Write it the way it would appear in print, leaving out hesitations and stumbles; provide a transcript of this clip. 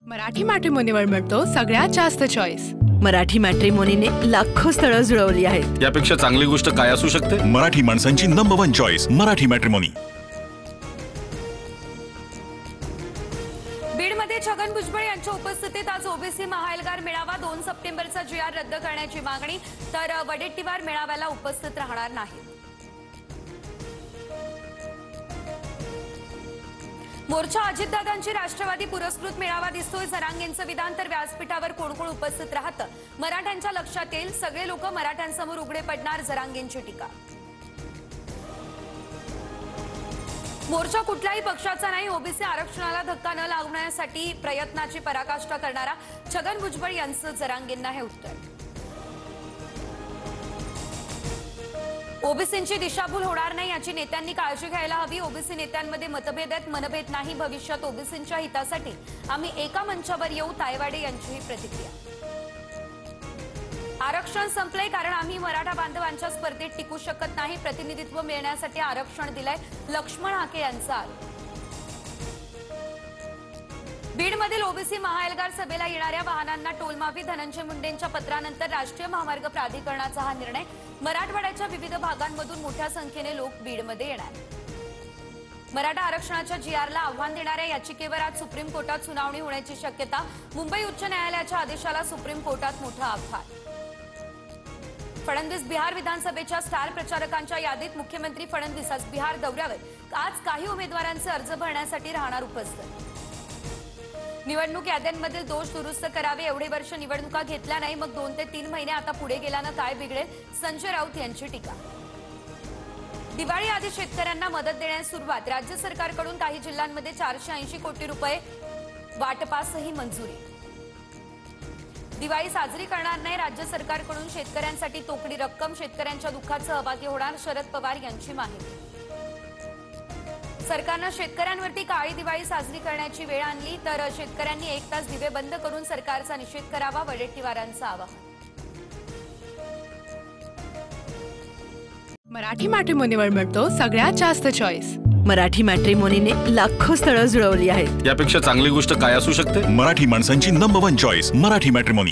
मराठी मॅट्रिमोनीवर मिळतो सगळ्यात जास्त चॉईस। मराठी मॅट्रिमोनीने लाखो स्थळं जुळवली आहेत। यापेक्षा चांगली गोष्ट काय असू शकते? मराठी माणसांची नंबर 1 चॉईस मराठी मॅट्रिमोनी। बीडमध्ये छगन भुजबळ यांच्या उपस्थितीत आज ओबीसी महाएल्गार मेळावा 2 सप्टेंबरचा जीआर रद्द करण्याची मागणी, तर वडेट्टीवार मेळाव्याला उपस्थित राहणार नाही। मोर्चा अजितदादांची राष्ट्रवादी पुरस्कृत मेळावा दिसतोय। जरांगेंचं विधान तर व्यासपीठावर कोण कोण उपस्थित राहतं मराठ्यांच्या लक्षात येईल। सगळे लोक मराठ्यांसमोर उघडे पडणार, जरांगेंची टीका। मोर्चा कुठल्याही पक्षाचा नाही, ओबीसी आरक्षणाला धक्का न लागण्यासाठी प्रयत्नाची पराकाष्ठा करणारा छगन भुजबळ यांचं जरांगेंना हे उत्तर। ओबीसींची दिशाभूल होणार नाही याची नेत्यांनी काळजी घ्यायला हवी। ओबीसी नेत्यांमध्ये मतभेद आहेत, मनभेद नाही। भविष्यात ओबीसींच्या हितासाठी आम्ही एका मंचावर येऊ, तायवाडे यांची ही प्रतिक्रिया। आरक्षण संपलंय कारण आम्ही मराठा बांधवांच्या स्पर्धेत टिकू शकत नाही। प्रतिनिधित्व मिळण्यासाठी आरक्षण दिलंय, लक्ष्मण हाके यांचा आरोप। बीडमधील ओबीसी महाएल्गार सभेला येणाऱ्या वाहनांना टोलमाफी, धनंजय मुंडेंच्या पत्रानंतर राष्ट्रीय महामार्ग प्राधिकरणाचा हा निर्णय। मराठवाड्याच्या विविध भागांमधून मोठ्या संख्येने लोक बीडमध्ये येणार। मराठा आरक्षणाच्या जीआरला आव्हान देणाऱ्या याचिकेवर आज सुप्रीम कोर्टात सुनावणी होण्याची शक्यता। मुंबई उच्च न्यायालयाच्या आदेशाला सुप्रीम कोर्टात मोठा आव्हान। फडणवीस बिहार विधानसभेच्या स्टार प्रचारकांच्या यादीत मुख्यमंत्री फडणवीस आज बिहार दौऱ्यावर। आज काही उमेदवारांचे अर्ज भरण्यासाठी राहणार उपस्थित। निवडणूक याद्यांमधील दोष दुरुस्त करावे, एवढे वर्ष निवडणुका घेतल्या नाही, मग 2 ते 3 महिने आता पुढे गेल्यानं काय बिघडेल, संजय राऊत यांची टीका। दिवाळी आधी शेतकऱ्यांना मदत देण्यास सुरुवात, राज्य सरकारकडून काही जिल्ह्यांमध्ये 480 कोटी रुपये वाटपासही मंजुरी। दिवाळी साजरी करणार नाही, राज्य सरकारकडून शेतकऱ्यांसाठी तोकडी रक्कम, शेतकऱ्यांच्या दुःखात सहभागी होणार, शरद पवार यांची माहिती। सरकारनं शेतकऱ्यांवरती काळी दिवाळी साजरी करण्याची वेळ आणली, तर शेतकऱ्यांनी 1 तास दिवे बंद करून सरकारचा निषेध करावा, वडेट्टीवारांचं आवाहन। मराठी मॅट्रिमोनीवर मिळतो सगळ्यात जास्त चॉईस। मराठी मॅट्रिमोनीने लाखो स्थळं जुळवली आहेत। यापेक्षा चांगली गोष्ट काय असू शकते? मराठी माणसांची नंबर 1 चॉईस मराठी मॅट्रिमोनी।